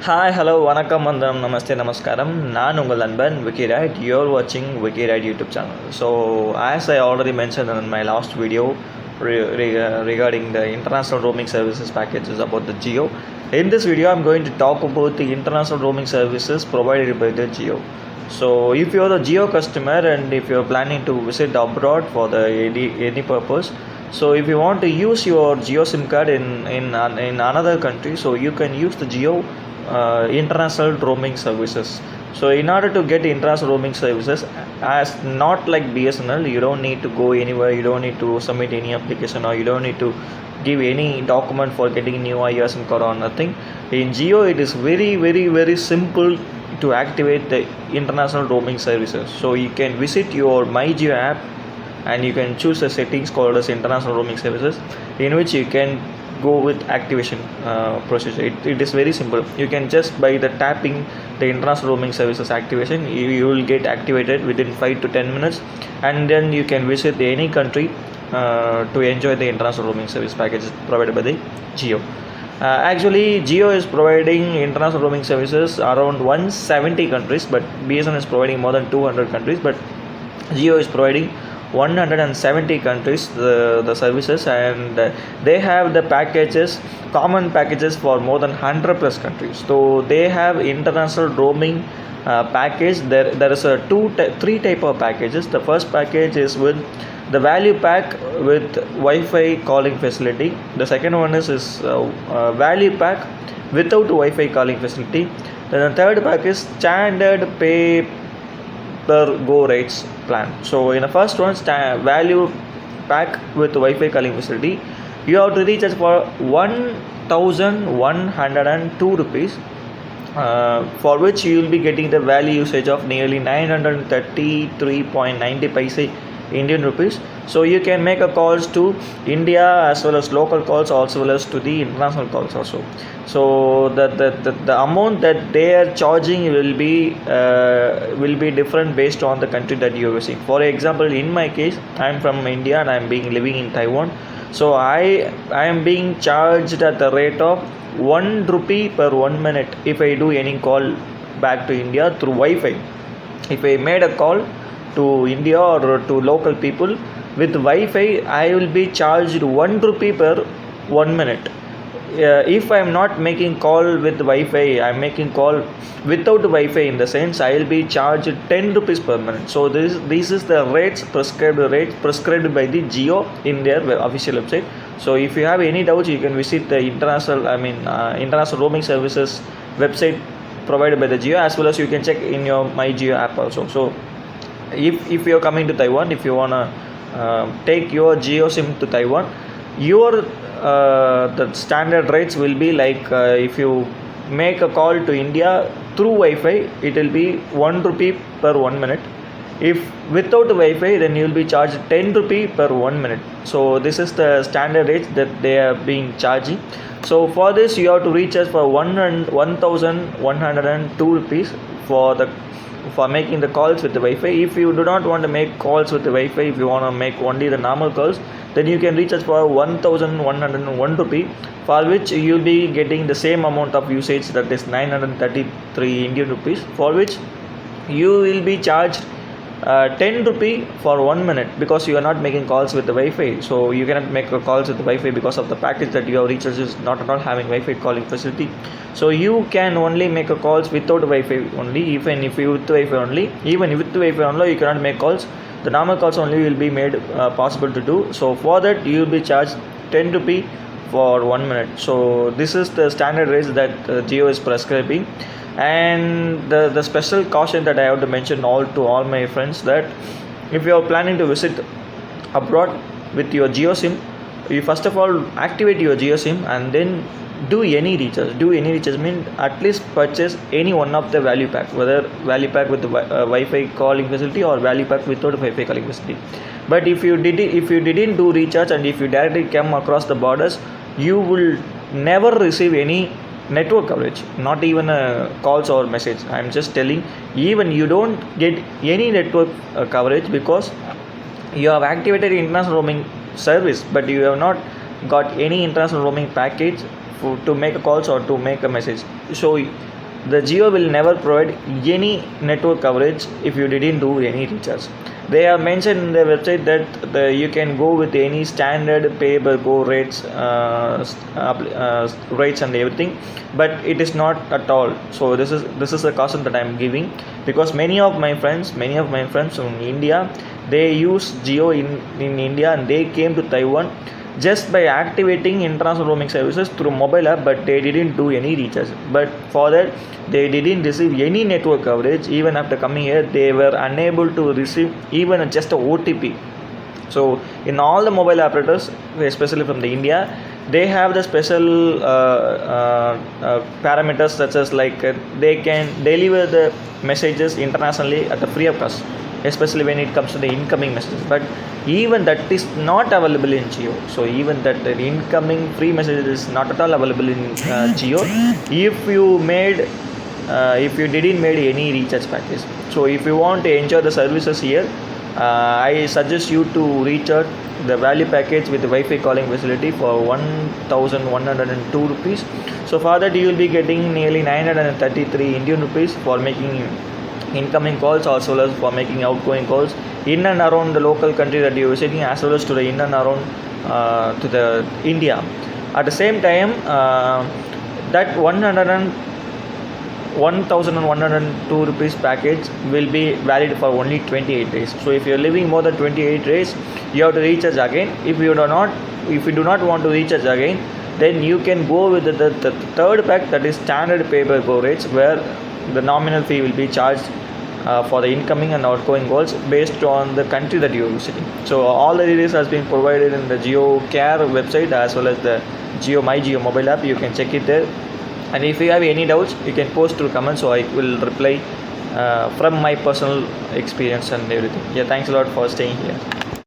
Hi, hello, vanakkam, vandam, namaste, namaskaram. நான் உங்கள் நண்பன் VICKYROID. You're watching VICKYROID YouTube channel. So, as I already mentioned in my last video regarding the international roaming services packages about the Jio, in this video I'm going to talk about the international roaming services provided by the Jio. So, if you're a Jio customer and if you're planning to visit abroad for the any purpose, so if you want to use your Jio SIM card in another country, so you can use the Jio international roaming services. So in order to get international roaming services, as not like BSNL, you don't need to go anywhere, you don't need to submit any application, or you don't need to give any document for getting new IR SIM card or nothing. In Jio, it is very simple to activate the international roaming services. So you can visit your My Jio app and you can choose the settings called as international roaming services, in which you can go with activation procedure. It is very simple. You can just by the tapping the international roaming services activation, you will get activated within 5 to 10 minutes, and then you can visit any country to enjoy the international roaming service packages provided by the Jio. Actually, Jio is providing international roaming services around 170 countries, but BSNL is providing more than 200 countries, but Jio is providing 170 countries the services, and they have the packages, common packages for more than 100 plus countries. So they have international roaming package. There is a three type of packages. The first package is with the value pack with Wi-Fi calling facility. The second one is value pack without Wi-Fi calling facility. Then the third pack is standard pay per go rates plan. So in the first one, value pack with Wi-Fi calling facility, you have to recharge for 1102 rupees, for which you will be getting the value usage of nearly 933.90 paise Indian rupees. So you can make a calls to India as well as local calls, as well as to the international calls also. So the amount that they are charging will be different based on the country that you are visiting. For example, in my case, I am from India and I am living in Taiwan. So I am being charged at the rate of 1 rupee per 1 minute if I do any call back to India through Wi-Fi. If I made a call to India or to local people with Wi-Fi, I will be charged 1 rupee per 1 minute. If I am not making call with Wi-Fi, I am making call without Wi-Fi, in the sense I will be charged 10 rupees per minute. So this is the prescribed by the Jio in their official website. So if you have any doubts, you can visit the international roaming services website provided by the Jio, as well as you can check in your My Jio app also. So if you are coming to Taiwan, if you wanna take your Jio SIM to Taiwan, your the standard rates will be like, if you make a call to India through Wi-Fi, it will be 1 rupee per 1 minute. If without Wi-Fi, then you will be charged 10 rupee per 1 minute. So this is the standard rate that they are being charging. So for this, you have to recharge for 1102 rupees for making the calls with the Wi-Fi. If you do not want to make calls with the Wi-Fi, if you want to make only the normal calls, then you can recharge for 1101 rupee, for which you will be getting the same amount of usage, that is 933 Indian rupees, for which you will be charged 10 rupee for 1 minute, because you are not making calls with the Wi-Fi. So you cannot make calls with the Wi-Fi because of the package that you have recharged is not at all having Wi-Fi calling facility. So you can only make a calls without Wi-Fi only. Even if you with Wi-Fi only, you cannot make calls. The normal calls only will be made possible to do. So for that, you will be charged 10 rupee for 1 minute. So this is the standard rates that Jio is prescribing. And the special caution that I have to mention to all my friends, that if you are planning to visit abroad with your Jio SIM, you first of all activate your Jio SIM and then do any recharge means at least purchase any one of the value pack, whether value pack with the Wi-Fi calling facility or value pack without Wi-Fi calling facility. But if you didn't do recharge, and if you directly come across the borders, you will never receive any network coverage, not even calls or message. I am just telling, even you don't get any network coverage, because you have activated international roaming service, but you have not got any international roaming package to make a calls or to make a message. So the Jio will never provide any network coverage if you didn't do any recharge. They have mentioned in their website that you can go with any standard pay per go rates, rates and everything, but it is not at all. So this is a caution that I am giving, because many of my friends from India, they use Jio in India, and they came to Taiwan just by activating international roaming services through mobile app, but they didn't do any recharge. But for that, they didn't receive any network coverage. Even after coming here, they were unable to receive even just a OTP. So in all the mobile operators, especially from the India, they have the special parameters, such as like they can deliver the messages internationally at a free of cost, especially when it comes to the incoming messages. But even that is not available in Jio. So even that the incoming free message is not at all available in Jio if you didn't made any recharge package. So if you want to enjoy the services here, I suggest you to recharge the value package with the Wi-Fi calling facility for 1102 rupees. So for that, you will be getting nearly 933 Indian rupees for making incoming calls, as well as for making outgoing calls in and around the local country that you are visiting, as well as to the in and around to the India. At the same time, that 1102 rupees package will be valid for only 28 days. So if you are living more than 28 days, you have to recharge again. If you do not want to recharge again, then you can go with the third pack, that is standard pay per go rates, where the nominal fee will be charged for the incoming and outgoing calls based on the country that you are visiting. So all the details has been provided in the Jio Care website, as well as the My Jio mobile app. You can check it there. And if you have any doubts, you can post through comments, so I will reply from my personal experience and everything. Yeah, thanks a lot for staying here.